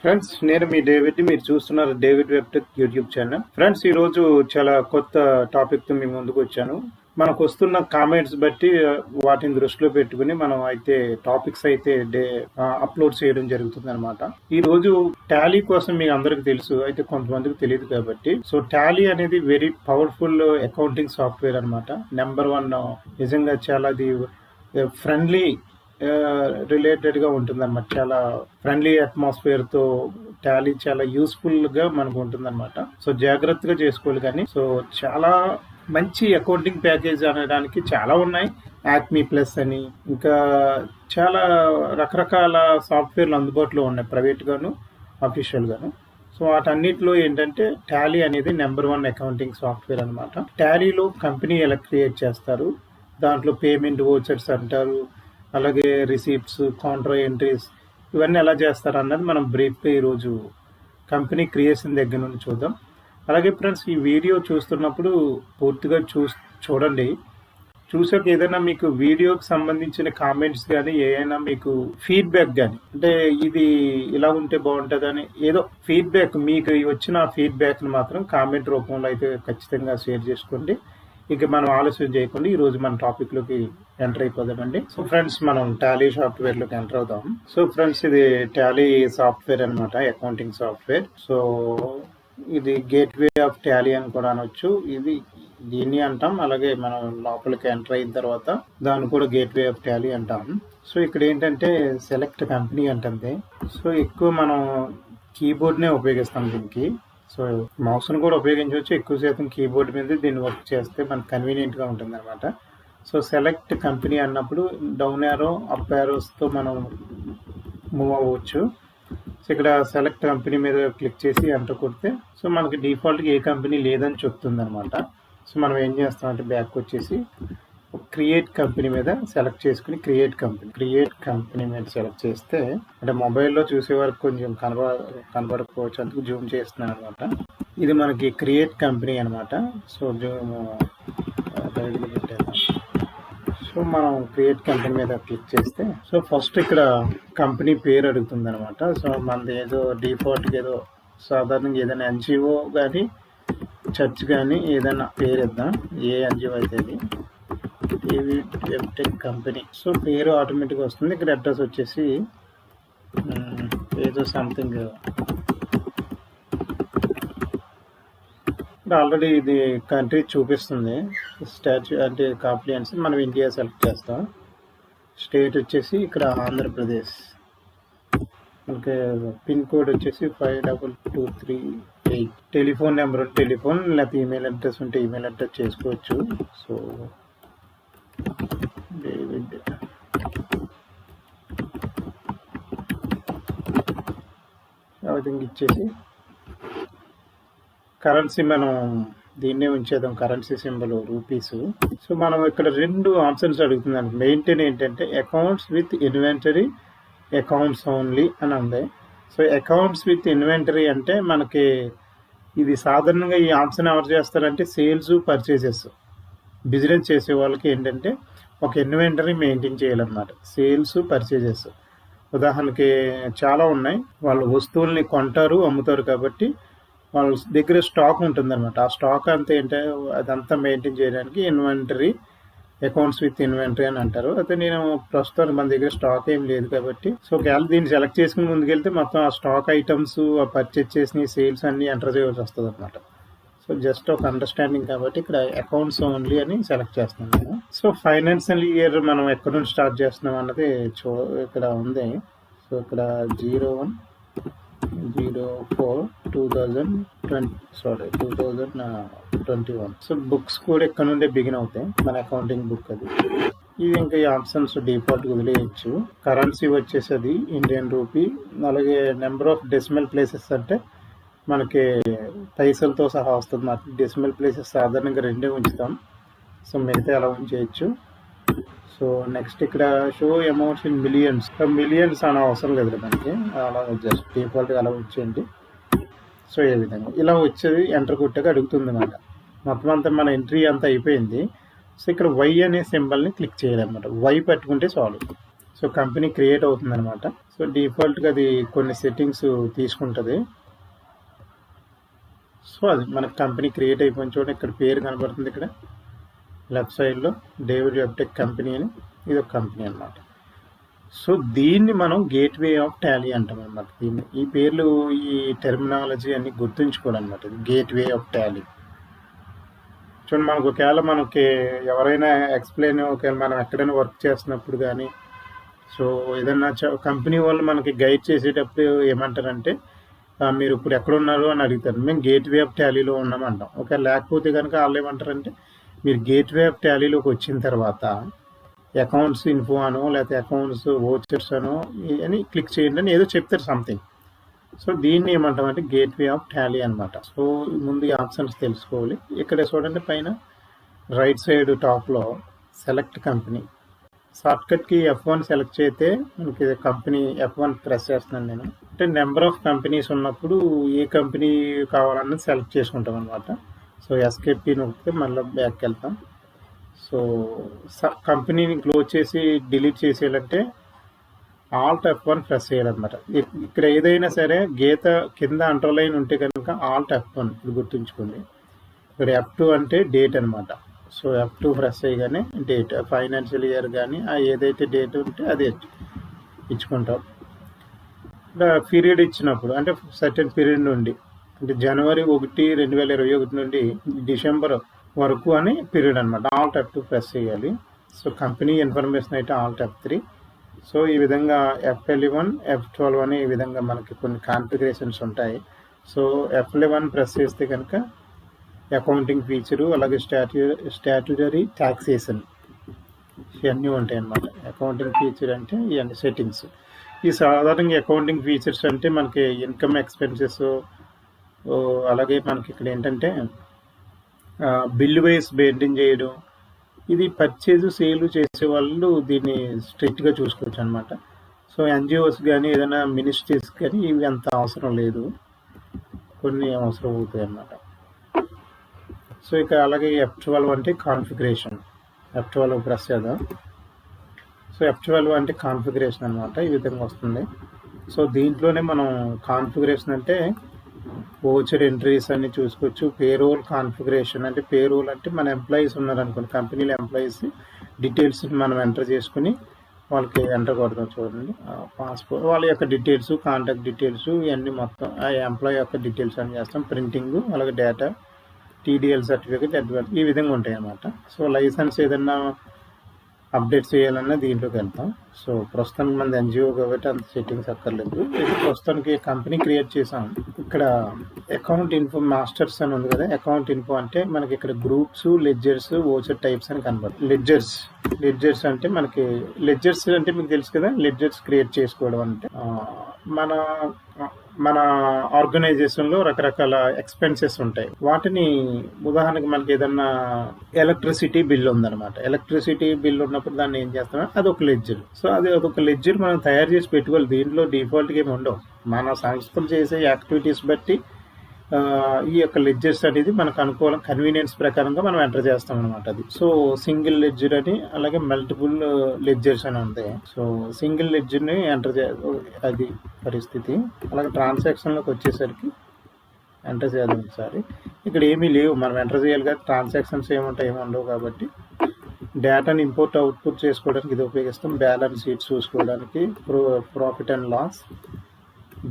Friends, నేను మీ David. మీరు చూస్తున్నారు David web tech YouTube channel. Friends, ఈ రోజు చాలా కొత్త టాపిక్ తో మీ ముందుకు వచ్చాను. మనకు వస్తున్న కామెంట్స్ బట్టి వాటిని దృష్టిలో పెట్టుకుని మనం అయితే టాపిక్స్ అయితే అప్లోడ్ చేయడం జరుగుతుంది అనమాట. ఈ రోజు టాలీ కోసం మీకు అందరికి తెలుసు, అయితే కొంతమందికి తెలియదు కాబట్టి. సో టాలీ అనేది వెరీ పవర్ఫుల్ అకౌంటింగ్ సాఫ్ట్వేర్ అనమాట. నెంబర్ 1 నిజంగా చాలా ఫ్రెండ్లీ రిలేటెడ్ గా ఉంటుంది అనమాట. చాలా ఫ్రెండ్లీ అట్మాస్ఫియర్ తో టాలీ చాలా యూస్ఫుల్ గా మనకు ఉంటుంది అనమాట. సో జాగ్రత్తగా చేసుకోవాలి. కానీ సో చాలా మంచి అకౌంటింగ్ ప్యాకేజ్ అనడానికి చాలా ఉన్నాయి. యాక్మీ ప్లస్ అని ఇంకా చాలా రకరకాల సాఫ్ట్వేర్లు అందుబాటులో ఉన్నాయి, ప్రైవేట్ గాను అఫీషియల్ గాను. సో వాటన్నిటిలో ఏంటంటే టాలీ అనేది నెంబర్ 1 అకౌంటింగ్ సాఫ్ట్వేర్ అనమాట. టాలీలో కంపెనీ ఎలా క్రియేట్ చేస్తారు, దాంట్లో పేమెంట్ వోచర్స్ అంటారు, అలాగే రిసీప్ట్స్, కౌంటర్ ఎంట్రీస్, ఇవన్నీ ఎలా చేస్తారు అన్నది మనం బ్రీఫ్గా ఈరోజు కంపెనీ క్రియేషన్ దగ్గర నుండి చూద్దాం. అలాగే ఫ్రెండ్స్, ఈ వీడియో చూస్తున్నప్పుడు పూర్తిగా చూడండి. చూసాక ఏదైనా మీకు వీడియోకి సంబంధించిన కామెంట్స్ కానీ ఏదైనా మీకు ఫీడ్బ్యాక్ కానీ, అంటే ఇది ఇలా ఉంటే బాగుంటుందని ఏదో ఫీడ్బ్యాక్ మీకు వచ్చిన ఫీడ్బ్యాక్ని మాత్రం కామెంట్ రూపంలో అయితే ఖచ్చితంగా షేర్ చేసుకోండి. ఇక మనం ఆలస్యం చేయకుండా ఈ రోజు మన టాపిక్ లోకి ఎంటర్ అయిపోదామండి. సో ఫ్రెండ్స్, మనం టాలీ సాఫ్ట్వేర్ లోకి ఎంటర్ అవుదాం. సో ఫ్రెండ్స్, ఇది టాలీ సాఫ్ట్వేర్ అనమాట, అకౌంటింగ్ సాఫ్ట్వేర్. సో ఇది గేట్వే ఆఫ్ టాలీ అని కూడా అనొచ్చు. ఇది దీన్ని అంటాం. అలాగే మనం లోపలికి ఎంటర్ అయిన తర్వాత దాన్ని కూడా గేట్వే ఆఫ్ టాలీ అంటాం. సో ఇక్కడ ఏంటంటే సెలెక్ట్ కంపెనీ అంటుంది. సో ఎక్కువ మనం కీబోర్డ్నే ఉపయోగిస్తాం దీనికి. సో మౌస్ను కూడా ఉపయోగించవచ్చు. ఎక్కువ శాతం కీబోర్డ్ మీద దీన్ని వర్క్ చేస్తే మనకు కన్వీనియంట్గా ఉంటుంది అనమాట. సో సెలెక్ట్ కంపెనీ అన్నప్పుడు డౌన్ యారో అప్ యారోస్తో మనం మూవ్ అవ్వచ్చు. సో ఇక్కడ సెలెక్ట్ కంపెనీ మీద క్లిక్ చేసి ఎంటర్ కొడితే సో మనకి డిఫాల్ట్గా ఏ కంపెనీ లేదని చెప్తుంది అనమాట. సో మనం ఏం చేస్తామంటే బ్యాక్ వచ్చేసి క్రియేట్ కంపెనీ మీద సెలెక్ట్ చేసుకుని క్రియేట్ కంపెనీ మీద సెలెక్ట్ చేస్తే, అంటే మొబైల్లో చూసే వరకు కొంచెం కనబడకపోవచ్చు, అందుకు జూమ్ చేస్తున్నాను అనమాట. ఇది మనకి క్రియేట్ కంపెనీ అనమాట. సో జూమ్ పెట్టాను. సో మనం క్రియేట్ కంపెనీ మీద క్లిక్ చేస్తే సో ఫస్ట్ ఇక్కడ కంపెనీ పేరు అడుగుతుంది అనమాట. సో మనది ఏదో డిఫాల్ట్గా ఏదో సాధారణంగా ఏదైనా ఎన్జిఓ కానీ చర్చ్ కానీ ఏదైనా పేరు ఇద్దాం. ఏ ఎన్జిఓ అయితే వెబ్టెక్ కంపెనీ. సో పేరు ఆటోమేటిక్గా వస్తుంది. ఇక్కడ అడ్రస్ వచ్చేసి ఏదో సంథింగ్. ఆల్రెడీ ఇది కంట్రీ చూపిస్తుంది, స్టాచ్యూ అంటే కాంప్లియన్స్. మనం ఇండియా సెలెక్ట్ చేస్తాం. స్టేట్ వచ్చేసి ఇక్కడ ఆంధ్రప్రదేశ్. మనకి పిన్ కోడ్ వచ్చేసి 5238. టెలిఫోన్ నెంబర్ టెలిఫోన్, లేకపోతే ఈమెయిల్ అడ్రస్ ఉంటే ఈమెయిల్ అడ్రస్ చేసుకోవచ్చు. సో డేవిడ్ ఎవరిథింగ్ ఇచ్చేసి కరెన్సీ మనం దీన్నే ఉంచేద్దాం. Currency symbol rupees. సో మనం ఇక్కడ 2 ఆప్షన్స్ అడుగుతున్నాను. మెయింటైన్ ఏంటంటే accounts with inventory, accounts only అని ఉంది. సో అకౌంట్స్ విత్ ఇన్వెంటరీ అంటే మనకి ఇది సాధారణంగా ఈ ఆప్షన్ ఎవరు చేస్తారంటే సేల్స్, పర్చేసెస్, బిజినెస్ చేసే వాళ్ళకి ఏంటంటే ఒక ఇన్వెంటరీ మెయింటైన్ చేయాలన్నమాట. Sales, purchases. ఉదాహరణకి చాలా ఉన్నాయి. వాళ్ళు వస్తువుల్ని కొంటారు, అమ్ముతారు కాబట్టి వాళ్ళ దగ్గర స్టాక్ ఉంటుంది అనమాట. ఆ స్టాక్ అంతా ఏంటంటే అదంతా మెయింటైన్ చేయడానికి ఇన్వెంటరీ, అకౌంట్స్ విత్ ఇన్వెంటరీ అని అంటారు. అయితే నేను ప్రస్తుతం మన దగ్గర స్టాక్ ఏం లేదు కాబట్టి సో ఒకవేళ దీన్ని సెలెక్ట్ చేసుకుని ముందుకెళ్తే మొత్తం ఆ స్టాక్ ఐటమ్స్, ఆ పర్చేజ్ చేసిన సేల్స్ అన్ని ఎంటర్ చేయవలసి వస్తుంది అనమాట. సో జస్ట్ ఒక అండర్స్టాండింగ్ కాబట్టి ఇక్కడ అకౌంట్స్ ఓన్లీ అని సెలెక్ట్ చేస్తున్నాం నేను. సో ఫైనాన్షియల్ ఇయర్ మనం ఎక్కడి నుంచి స్టార్ట్ చేస్తున్నాం అన్నది ఇక్కడ ఉంది. సో ఇక్కడ 01/04/2021. సో బుక్స్ కూడా ఇక్కడ నుండే బిగిన్ అవుతాయి. మన అకౌంటింగ్ బుక్ అది. ఇది ఇంకా ఈ ఆప్షన్స్ డిఫాల్ట్గా వదిలేయచ్చు. కరెన్సీ వచ్చేసి అది ఇండియన్ రూపీ. అలాగే నెంబర్ ఆఫ్ డెసిమల్ ప్లేసెస్ అంటే మనకి పైసలతో సహా వస్తుంది. మనకి డెసిమల్ ప్లేసెస్ సాధారణంగా 2 ఉంచుతాం. సో మిగతా అలా ఉంచేయచ్చు. సో నెక్స్ట్ ఇక్కడ show amounts in millions. Millions అనే అవసరం లేదు మనకి, అలా జస్ట్ డిఫాల్ట్గా అలా వచ్చేయండి. సో ఏ విధంగా ఇలా వచ్చేది ఎంటర్ కొట్టాక అడుగుతుంది అన్నమాట. మొత్తం అంతా మన ఎంట్రీ అంతా అయిపోయింది. సో ఇక్కడ వై అనే సింబల్ని క్లిక్ చేయాలన్నమాట. వై పట్టుకుంటే చాలు. సో కంపెనీ క్రియేట్ అవుతుంది అనమాట. సో సో డిఫాల్ట్గా అది కొన్ని సెట్టింగ్స్ తీసుకుంటుంది. సో అది మనకు కంపెనీ క్రియేట్ అయిపోయిన చూడండి, ఇక్కడ పేరు కనబడుతుంది, ఇక్కడ లెఫ్ట్ సైడ్లో డేవిడ్ వెబ్టెక్ కంపెనీ అని, ఇది ఒక కంపెనీ అనమాట. సో దీన్ని మనం గేట్వే ఆఫ్ టాలీ అంటాం అనమాట. దీన్ని ఈ పేర్లు, ఈ టెర్మినాలజీ అన్ని గుర్తుంచుకోవాలన్నమాట. ఇది గేట్వే ఆఫ్ టాలీ. చూడండి, మనకి ఎవరైనా ఎక్స్ప్లెయిన్, ఒకవేళ మనం ఎక్కడైనా వర్క్ చేస్తున్నప్పుడు కానీ, సో ఏదన్నా కంపెనీ వాళ్ళు మనకి గైడ్ చేసేటప్పుడు ఏమంటారంటే, మీరు ఇప్పుడు ఎక్కడున్నారు అని అడుగుతారు. మేము గేట్వే ఆఫ్ టాలీలో ఉన్నామంటాం. ఒకవేళ లేకపోతే కనుక వాళ్ళు ఏమంటారంటే, మీరు గేట్వే ఆఫ్ టాలీలోకి వచ్చిన తర్వాత అకౌంట్స్ ఇన్ఫో అనో, లేకపోతే అకౌంట్స్ వోచర్స్ అనో అని క్లిక్ చేయండి అని ఏదో చెప్తారు సంథింగ్. సో దీన్ని ఏమంటామంటే గేట్వే ఆఫ్ టాలీ అనమాట. సో ముందు ఈ ఆప్షన్స్ తెలుసుకోవాలి. ఇక్కడ చూడండి, పైన రైట్ సైడ్ టాప్లో సెలెక్ట్ కంపెనీ, షార్ట్కట్కి F1 సెలెక్ట్ చేస్తే మనకి కంపెనీ F1 ప్రెస్ చేస్తున్నాను నేను. అంటే నెంబర్ ఆఫ్ కంపెనీస్ ఉన్నప్పుడు ఏ కంపెనీ కావాలన్నది సెలెక్ట్ చేసుకుంటాం అనమాట. సో ఎస్కేపీ నొక్కితే మళ్ళీ బ్యాక్కి వెళ్తాం. సో కంపెనీని క్లోజ్ చేసి డిలీట్ చేసేయాలంటే ఆల్ట్ F1 ప్రెస్ చేయాలన్నమాట. ఇక్కడ ఏదైనా సరే గీత కింద అండర్లైన్ ఉంటే కనుక ఆల్ట్ F1, ఇది గుర్తుంచుకోండి. ఇక్కడ F2 అంటే డేట్ అనమాట. సో F2 ప్రెస్ చేయగానే డేట్, ఫైనాన్షియల్ ఇయర్ కానీ ఏదైతే డేట్ ఉంటే అది ఇచ్చుకుంటాం. పీరియడ్ ఇచ్చినప్పుడు అంటే సర్టెన్ పీరియడ్ నుండి, అంటే జనవరి 1, 2021 నుండి డిసెంబర్ వరకు అని పీరియడ్ అనమాట. ఆల్ట్ F2 ప్రెస్ చేయాలి. సో కంపెనీ ఇన్ఫర్మేషన్ అయితే ఆల్ట్ F3. సో ఈ విధంగా F11, F12 అని ఈ విధంగా మనకి కొన్ని కాన్ఫిగరేషన్స్ ఉంటాయి. సో F11 ప్రెస్ చేస్తే కనుక అకౌంటింగ్ ఫీచరు, అలాగే స్టాట్యుటరీ టాక్సేషన్ ఇవన్నీ ఉంటాయి అన్నమాట. అకౌంటింగ్ ఫీచర్ అంటే ఇవన్నీ సెట్టింగ్స్. ఈ సాధారణంగా అకౌంటింగ్ ఫీచర్స్ అంటే మనకి ఇన్కమ్ ఎక్స్పెన్సెస్, అలాగే మనకి ఇక్కడ ఏంటంటే బిల్ వైస్ మెయింటైన్ చేయడం, ఇది పర్చేజ్ సేల్ చేసే వాళ్ళు దీన్ని స్ట్రిక్ట్గా చూసుకోవచ్చు అనమాట. సో ఎన్జిఓస్ కానీ ఏదైనా మినిస్ట్రీస్ కానీ ఇవి అంత అవసరం లేదు, కొన్ని అవసరం అవుతాయి అన్నమాట. సో ఇక అలాగే F12 అంటే కాన్ఫిగరేషన్. F12 ప్రెస్ చేద్దాం. సో F12 అంటే కాన్ఫిగరేషన్ అనమాట. ఈ విధంగా వస్తుంది. సో దీంట్లోనే మనం కాన్ఫిగరేషన్ అంటే వోచర్ ఎంట్రీస్ అన్ని చూసుకోవచ్చు. పేరోల్ కాన్ఫిగరేషన్ అంటే పేరోల్ అంటే మన ఎంప్లాయీస్ ఉన్నారనుకోండి, కంపెనీలో ఎంప్లాయీస్ డీటెయిల్స్ మనం ఎంటర్ చేసుకుని వాళ్ళకి ఎంటర్ కొడతాం. చూడండి, పాస్పోర్ట్, వాళ్ళ యొక్క డీటెయిల్స్, కాంటాక్ట్ డీటెయిల్స్ ఇవన్నీ మొత్తం ఆ ఎంప్లాయీ యొక్క డీటెయిల్స్ అని చేస్తాం. ప్రింటింగ్, అలాగే డేటా, TDL సర్టిఫికేట్, అడ్వాన్స్, ఈ విధంగా ఉంటాయి అన్నమాట. సో లైసెన్స్ ఏదన్నా అప్డేట్ చేయాలన్నా దీంట్లోకి వెళ్తాం. సో ప్రస్తుతానికి మనది ఎన్జిఓ కాబట్టి అంత సెట్టింగ్స్ అక్కర్లేదు. ఇది ప్రస్తుతానికి కంపెనీ క్రియేట్ చేసాం. ఇక్కడ అకౌంట్ ఇన్ఫో మాస్టర్స్ అని ఉంది కదా. అకౌంట్ ఇన్ఫో అంటే మనకి ఇక్కడ గ్రూప్స్, లెడ్జర్స్, వోచర్ టైప్స్ అని కనబడుతుంది. లెడ్జర్స్ అంటే మనకి లెడ్జర్స్ అంటే మీకు తెలుసు కదా, లెడ్జర్స్ క్రియేట్ చేసుకోవడం అంటే మన ఆర్గనైజేషన్లో రకరకాల ఎక్స్పెన్సెస్ ఉంటాయి. వాటిని ఉదాహరణకి మనకి ఏదన్నా ఎలక్ట్రిసిటీ బిల్ ఉందన్నమాట. ఎలక్ట్రిసిటీ బిల్ ఉన్నప్పుడు దాన్ని ఏం చేస్తాం, అదొక లెడ్జర్. సో అదొక లెడ్జర్ మనం తయారు చేసి పెట్టుకోవాలి. దీంట్లో డిఫాల్ట్గా ఏమి ఉండవు. మన సంస్థలు చేసే యాక్టివిటీస్ బట్టి ఈ యొక్క లెడ్జర్స్ అనేది మనకు అనుకూలం, కన్వీనియన్స్ ప్రకారంగా మనం ఎంటర్ చేస్తాం అనమాట. అది సో సింగిల్ లెడ్జర్ అని, అలాగే మల్టిపుల్ లెడ్జర్స్ అని ఉంటాయి. సో సింగిల్ లెడ్జర్ని ఎంటర్ అది పరిస్థితి. అలాగే ట్రాన్సాక్షన్లోకి వచ్చేసరికి ఎంటర్ చేయాలి ఒకసారి. ఇక్కడ ఏమీ లేవు, మనం ఎంటర్ చేయాలి కదా. ట్రాన్సాక్షన్స్ ఏముంటాయి, ఏమి ఉండవు కాబట్టి డేటాని ఇంపోర్ట్ అవుట్పుట్ చేసుకోవడానికి ఇది ఉపయోగిస్తాం. బ్యాలెన్స్ షీట్ చూసుకోవడానికి, ప్రాఫిట్ అండ్ లాస్,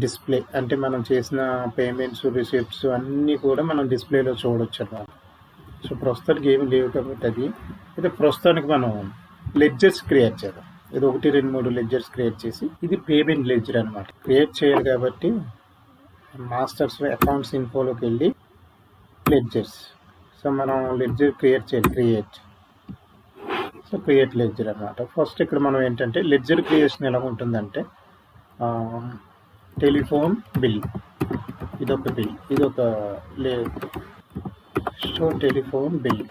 డిస్ప్లే అంటే మనం చేసిన పేమెంట్స్, రిసిప్ట్స్ అన్నీ కూడా మనం డిస్ప్లేలో చూడొచ్చు అన్నమాట. సో ప్రస్తుతానికి ఏమి లేవు కాబట్టి అది అయితే ప్రస్తుతానికి మనం లెడ్జర్స్ క్రియేట్ చేద్దాం. ఇది 1, 2, 3 లెడ్జర్స్ క్రియేట్ చేసి, ఇది పేమెంట్ లెడ్జర్ అనమాట. క్రియేట్ చేయాలి కాబట్టి మాస్టర్స్ అకౌంట్స్ ఇన్ఫోలోకి వెళ్ళి లెడ్జర్స్. సో మనం లెడ్జర్ క్రియేట్ చేయాలి. సో క్రియేట్ లెడ్జర్ అనమాట. ఫస్ట్ ఇక్కడ మనం ఏంటంటే లెడ్జర్ క్రియేషన్ ఎలా ఉంటుందంటే, టెలిఫోన్ బిల్, ఇదొక బిల్, ఇదొక సో టెలిఫోన్ బిల్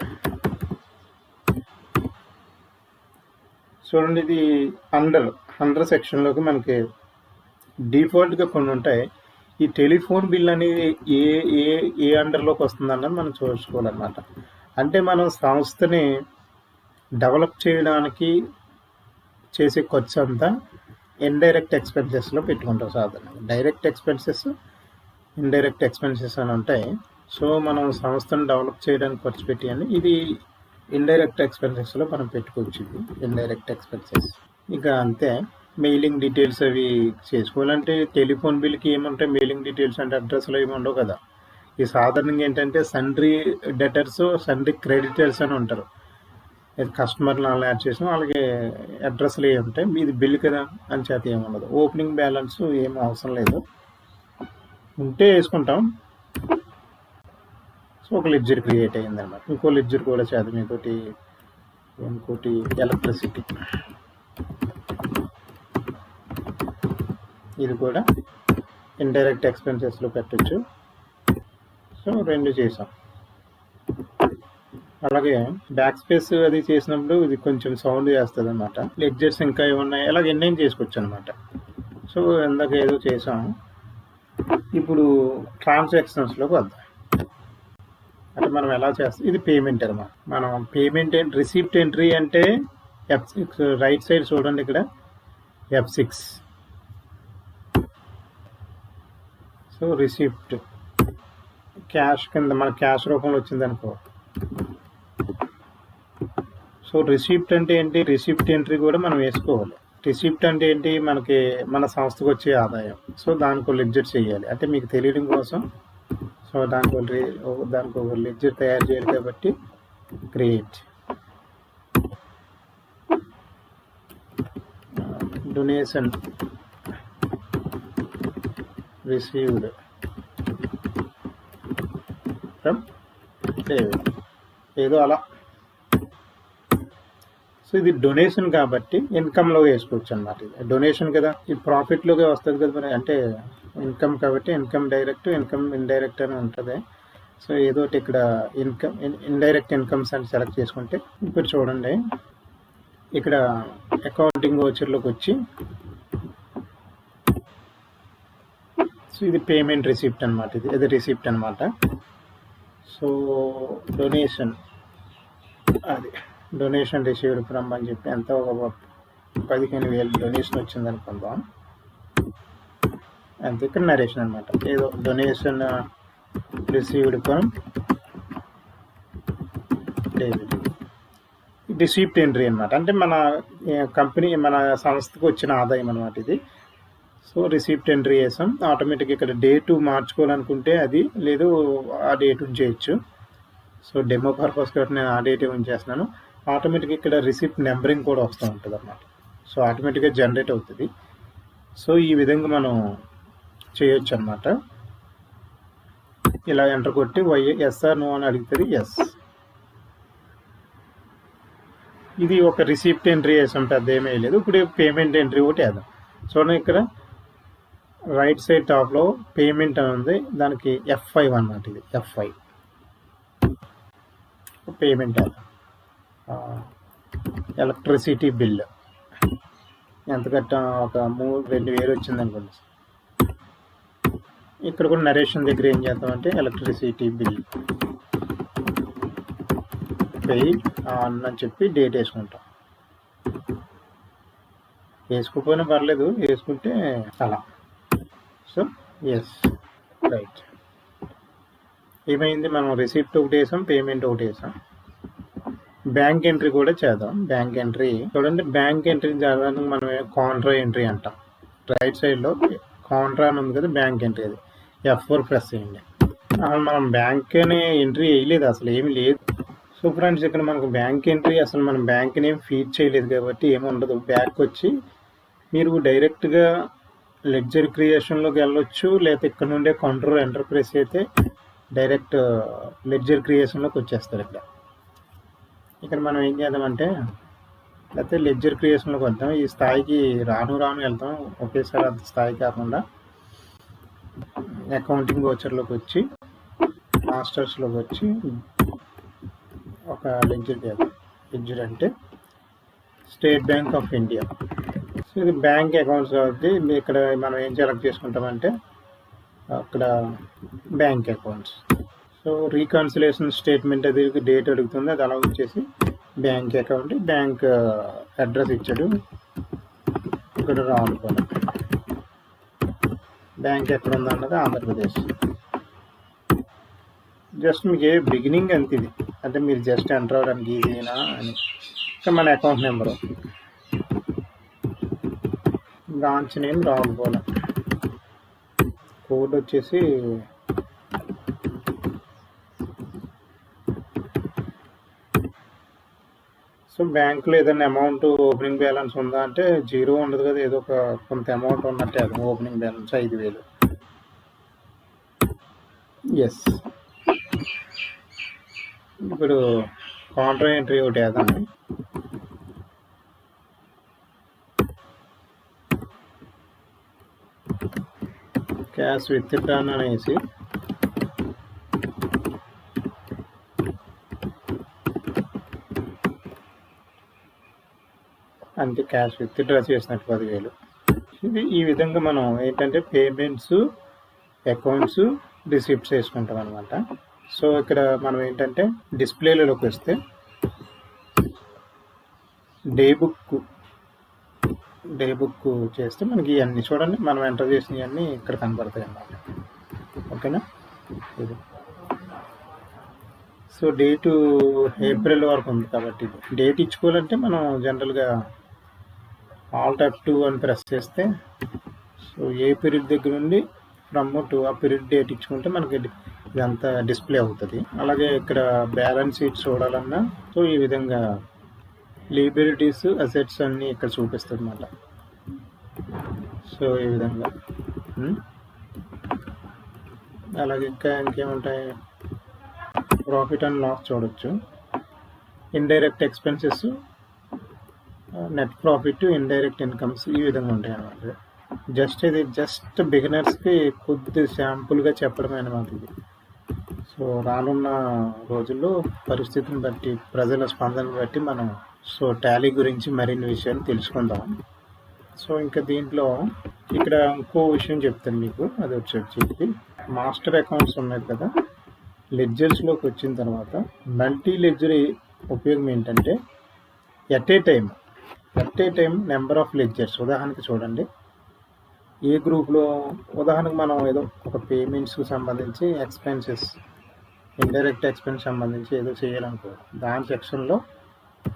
చూడండి. ఇది అండర్ సెక్షన్లోకి మనకి డిఫాల్ట్గా కొన్ని ఉంటాయి. ఈ టెలిఫోన్ బిల్ అనేది ఏ అండర్లోకి వస్తుందన్నది మనం చూసుకోవాలన్నమాట. అంటే మనం సంస్థని డెవలప్ చేయడానికి చేసే ఖర్చు అంతా ఇండైరెక్ట్ ఎక్స్పెన్సెస్లో పెట్టుకుంటాం సాధారణంగా. డైరెక్ట్ ఎక్స్పెన్సెస్, ఇండైరెక్ట్ ఎక్స్పెన్సెస్ అని ఉంటాయి. సో మనం సంస్థను డెవలప్ చేయడానికి ఖర్చు పెట్టాను. ఇది ఇండైరెక్ట్ ఎక్స్పెన్సెస్లో మనం పెట్టుకోవచ్చు. ఇది ఇండైరెక్ట్ ఎక్స్పెన్సెస్. ఇక అంతే. మెయిలింగ్ డీటెయిల్స్ అవి చేసుకోవాలంటే టెలిఫోన్ బిల్కి ఏముంటాయి మెయిలింగ్ డీటెయిల్స్ అంటే అడ్రస్లో ఏమి ఉండవు కదా. ఈ సాధారణంగా ఏంటంటే సన్డ్రీ డెటర్స్, సన్డ్రీ క్రెడిటర్స్ అని ఉంటారు. కస్టమర్లు అలా యాడ్ చేసిన వాళ్ళకి అడ్రస్లు ఏమి ఉంటాయి. ఇది బిల్ కదా అని చేత ఏమి ఉండదు. ఓపెనింగ్ బ్యాలెన్స్ ఏం అవసరం లేదు, ఉంటే వేసుకుంటాం. సో ఒక లెడ్జర్ క్రియేట్ అయ్యింది అనమాట. ఇంకో లెడ్జర్ కూడా చేద్దాం. ఇంకోటి ఎలక్ట్రిసిటీ. ఇది కూడా ఇండైరెక్ట్ ఎక్స్పెన్సెస్లో పెట్టచ్చు. సో 2 చేసాం. అలాగే బ్యాక్ స్పేస్ అది చేసినప్పుడు ఇది కొంచెం సౌండ్ చేస్తుంది అనమాట. లెడ్జర్స్ ఇంకా ఏమన్నా ఇలాగ ఎన్నైనా చేసుకోవచ్చు అనమాట. సో ఇందాక ఏదో చేసాం. ఇప్పుడు ట్రాన్సాక్షన్స్లోకి వద్దాం. అంటే మనం ఎలా చేస్తాం, ఇది పేమెంట్ అనమాట. మనం పేమెంట్ రిసిప్ట్ ఎంట్రీ అంటే F6 రైట్ సైడ్ చూడండి, ఇక్కడ F6. సో రిసిప్ట్ క్యాష్ కింద మన క్యాష్ రూపంలో వచ్చింది అనుకో. సో రిసిప్ట్ అంటే ఏంటి, రిసిప్ట్ ఎంట్రీ కూడా మనం వేసుకోవాలి. రిసిప్ట్ అంటే ఏంటి, మనకి మన సంస్థకు వచ్చే ఆదాయం. సో దానికి లెడ్జర్ చేయాలి. అంటే మీకు తెలియడం కోసం. సో దానికి ఒక లెడ్జర్ తయారు చేయాలి కాబట్టి create. Donation received from David, ఏదో అలా. సో ఇది డొనేషన్ కాబట్టి ఇన్కమ్లో వేసుకోవచ్చు అన్నమాట. ఇది డొనేషన్ కదా, ఇది ప్రాఫిట్లోకి వస్తుంది కదా మరి. అంటే ఇన్కమ్ కాబట్టి ఇన్కమ్ డైరెక్ట్, ఇన్కమ్ ఇండైరెక్ట్ అని ఉంటుంది. సో ఏదో ఇక్కడ ఇన్కమ్ ఇండైరెక్ట్ ఇన్కమ్స్ అని సెలెక్ట్ చేసుకుంటే ఇప్పుడు చూడండి, ఇక్కడ అకౌంటింగ్ వోచర్లోకి వచ్చి సో ఇది పేమెంట్ రిసిప్ట్ అనమాట. ఇది రిసిప్ట్ అనమాట. సో డొనేషన్, అది డొనేషన్ రిసీవ్డ్ ఫ్రమ్ అని చెప్పి ఎంత ఒక 15,000 డొనేషన్ వచ్చింది అనుకుందాం. అంతే. ఇక్కడ నరేషన్ అనమాట. ఏదో donation received from David. Receipt entry అనమాట. అంటే మన కంపెనీ, మన సంస్థకు వచ్చిన ఆదాయం అనమాట ఇది. సో రిసిప్ట్ ఎంట్రీ చేసాం. ఆటోమేటిక్ ఇక్కడ డేటు మార్చుకోవాలనుకుంటే అది, లేదు ఆ డేట్ ఉంచేయచ్చు. సో డెమో పర్పస్ కాబట్టి నేను ఆ డేట్ ఉంచేస్తున్నాను. ఆటోమేటిక్ ఇక్కడ రిసిప్ట్ నెంబరింగ్ కూడా వస్తూ ఉంటుంది అన్నమాట. సో ఆటోమేటిక్గా జనరేట్ అవుతుంది. సో ఈ విధంగా మనం చేయొచ్చు అనమాట. ఇలా ఎంటర్ కొట్టి ఎస్ ఆర్ నో అని అడుగుతుంది. ఎస్. ఇది ఒక రిసిప్ట్ ఎంట్రీ వేసాం, పెద్ద ఏమీ లేదు. ఇప్పుడు పేమెంట్ ఎంట్రీ ఒకటి వేద్దాం. చూడండి, ఇక్కడ రైట్ సైడ్ టాప్లో పేమెంట్ అని ఉంది, దానికి F5 అన్నమాట. ఇది F5 పేమెంట్. ఎలక్ట్రిసిటీ బిల్ ఎంత కట్టా, ఒక 2,000 వచ్చింది అనుకోండి. ఇక్కడ కూడా నరేషన్ దగ్గర ఏం చేద్దామంటే ఎలక్ట్రిసిటీ బిల్ పెయిడ్ అని చెప్పి డేట్ వేసుకుంటాం. వేసుకోకపోయినా పర్లేదు, వేసుకుంటే అలా. So yes, right. ఏమైంది, మనం రిసిప్ట్ ఒకటి వేసాం, పేమెంట్ ఒకటి వేసాం. బ్యాంక్ ఎంట్రీ కూడా చేద్దాం. బ్యాంక్ ఎంట్రీ చూడండి, బ్యాంక్ ఎంట్రీ చేద్దాం. మనం కాంట్రా ఎంట్రీ అంటాం. రైట్ సైడ్లో కాంట్రా అని ఉంది కదా, బ్యాంక్ ఎంట్రీ. అది F4 ప్రెస్ చేయండి. మనం బ్యాంక్ అనే ఎంట్రీ వేయలేదు, అసలు ఏమి లేదు. సో ఫ్రెండ్స్, ఇక్కడ మనకు బ్యాంక్ ఎంట్రీ అసలు మనం బ్యాంక్ నేమ్ ఫీడ్ చేయలేదు కాబట్టి ఏమి ఉండదు. బ్యాక్ వచ్చి మీరు డైరెక్ట్గా లెడ్జర్ క్రియేషన్లోకి వెళ్ళొచ్చు, లేకపోతే ఇక్కడ నుండే కంట్రోల్ ఎంటర్ ప్రెస్ అయితే డైరెక్ట్ లెడ్జర్ క్రియేషన్లోకి వచ్చేస్తారు. ఇక్కడ మనం ఏం చేద్దామంటే, లేకపోతే లెడ్జర్ క్రియేషన్లోకి వద్దాం. ఈ స్థాయికి రాను వెళ్తాం, ఒకేసారి అంత స్థాయి కాకుండా. అకౌంటింగ్ వోచర్లోకి వచ్చి మాస్టర్స్లోకి వచ్చి ఒక లెడ్జర్ చేద్దాం. లెడ్జర్ అంటే state bank of India. So ఇది బ్యాంక్ అకౌంట్స్ కాబట్టి ఇక్కడ మనం ఏం సెలెక్ట్ చేసుకుంటామంటే అక్కడ bank accounts. So reconciliation statement అది డేట్ అడుగుతుంది, అది అలా వచ్చేసి బ్యాంక్ అకౌంట్, బ్యాంక్ అడ్రస్ ఇచ్చాడు ఇక్కడ రావులపాలెం. బ్యాంక్ ఎక్కడ ఉందన్నది ఆంధ్రప్రదేశ్. జస్ట్ మీకు బిగినింగ్ అంత ఇది, అంటే మీరు జస్ట్ ఎంటర్ అవ్వడానికి ఈజీనా అని. ఇంకా మన account number, branch name Ravulapalem, code వచ్చేసి సో బ్యాంకులో ఏదైనా అమౌంట్ ఓపెనింగ్ బ్యాలెన్స్ ఉందా అంటే జీరో ఉండదు కదా, ఏదో ఒక కొంత అమౌంట్ ఉన్నట్టే అది ఓపెనింగ్ బ్యాలెన్స్ 5,000. ఎస్. ఇప్పుడు కౌంటర్ ఎంట్రీ ఒకటి వేద్దాం. క్యాష్ విత్ డ్రాన్ అనేసి అంతే, క్యాష్ విత్ డ్రా చేసినట్టు 10,000. ఇది ఈ విధంగా మనం ఏంటంటే పేమెంట్స్, అకౌంట్స్, రిసిప్ట్స్ వేసుకుంటాం అనమాట. సో ఇక్కడ మనం ఏంటంటే డిస్ప్లేలలోకి వస్తే డే బుక్ చేస్తే మనకి ఇవన్నీ చూడండి, మనం ఎంటర్ చేసినవన్నీ ఇక్కడ కనబడతాయి అన్నమాట. ఓకేనా. ఇది సో డేటు ఏప్రిల్ వరకు ఉంది కాబట్టి డేట్ ఇచ్చుకోవాలంటే మనం జనరల్గా ఆల్ట్ F2 అని ప్రెస్ చేస్తే సో ఏ పీరియడ్ దగ్గర నుండి ఫ్రమ్ టు ఆ పీరియడ్ డేట్ ఇచ్చుకుంటే మనకి ఇదంతా డిస్ప్లే అవుతుంది. అలాగే ఇక్కడ బ్యాలెన్స్ షీట్ చూడాలన్నా సో ఈ విధంగా లియబిలిటీస్, అసెట్స్ అన్నీ ఇక్కడ చూపిస్తుంది అన్నమాట. సో ఈ విధంగా అలాగే ఇంకా ఇంకేముంటాయి, ప్రాఫిట్ అండ్ లాస్ చూడొచ్చు, indirect expenses, net profit, indirect incomes ఈ విధంగా ఉంటాయి అన్నమాట. జస్ట్ బిగినర్స్కి కొద్ది శాంపుల్గా చెప్పడమే అన్నమాట ఇది. సో రానున్న రోజుల్లో పరిస్థితిని బట్టి, ప్రజల స్పందనను బట్టి మనం సో టాలీ గురించి మరిన్ని విషయాలు తెలుసుకుందాం. సో ఇంకా దీంట్లో ఇక్కడ ఇంకో విషయం చెప్తాను మీకు, అది వచ్చి మాస్టర్ అకౌంట్స్ ఉన్నాయి కదా, లెడ్జర్స్లోకి వచ్చిన తర్వాత మల్టీ లెడ్జర్ ఉపయోగం ఏంటంటే at a time number of ledgers. ఉదాహరణకి చూడండి, ఏ గ్రూప్లో ఉదాహరణకు మనం ఏదో ఒక పేమెంట్స్కి సంబంధించి ఎక్స్పెన్సెస్, ఇండైరెక్ట్ ఎక్స్పెన్స్ సంబంధించి ఏదో చేయాలనుకో, దాని సెక్షన్లో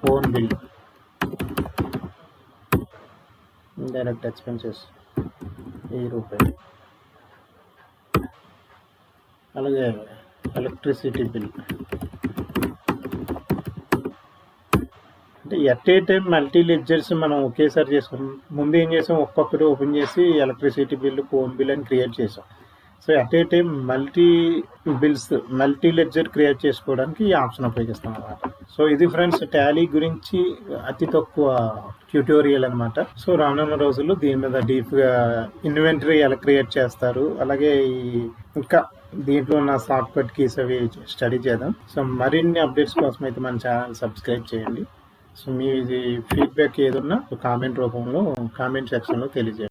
ఫోన్ బిల్, ఇండైరెక్ట్ ఎక్స్పెన్సెస్ ₹1000, అలాగే ఎలక్ట్రిసిటీ బిల్. అంటే at a time multi ledgers మనం ఒకేసారి చేసుకున్నాం. ముందు ఏం చేసాం, ఒక్కొక్కటి ఓపెన్ చేసి ఎలక్ట్రిసిటీ బిల్, ఫోన్ బిల్ అని క్రియేట్ చేసాం. So at a time multi ledger create చేసుకోవడానికి ఈ ఆప్షన్ ఉపయోగిస్తాం అన్నమాట. సో ఇది ఫ్రెండ్స్ టాలీ గురించి అతి తక్కువ ట్యూటోరియల్ అనమాట. సో రానున్న రోజుల్లో దీని మీద డీప్గా ఇన్వెంటరీ ఎలా క్రియేట్ చేస్తారు, అలాగే ఇంకా దీంట్లో ఉన్న సాఫ్ట్వేర్ కీస్ అవి స్టడీ చేద్దాం. సో మరిన్ని అప్డేట్స్ కోసం అయితే మన ఛానల్ సబ్స్క్రైబ్ చేయండి. సో మీ ఫీడ్బ్యాక్ ఏదన్నా కామెంట్ రూపంలో కామెంట్ సెక్షన్లో తెలియజేయండి.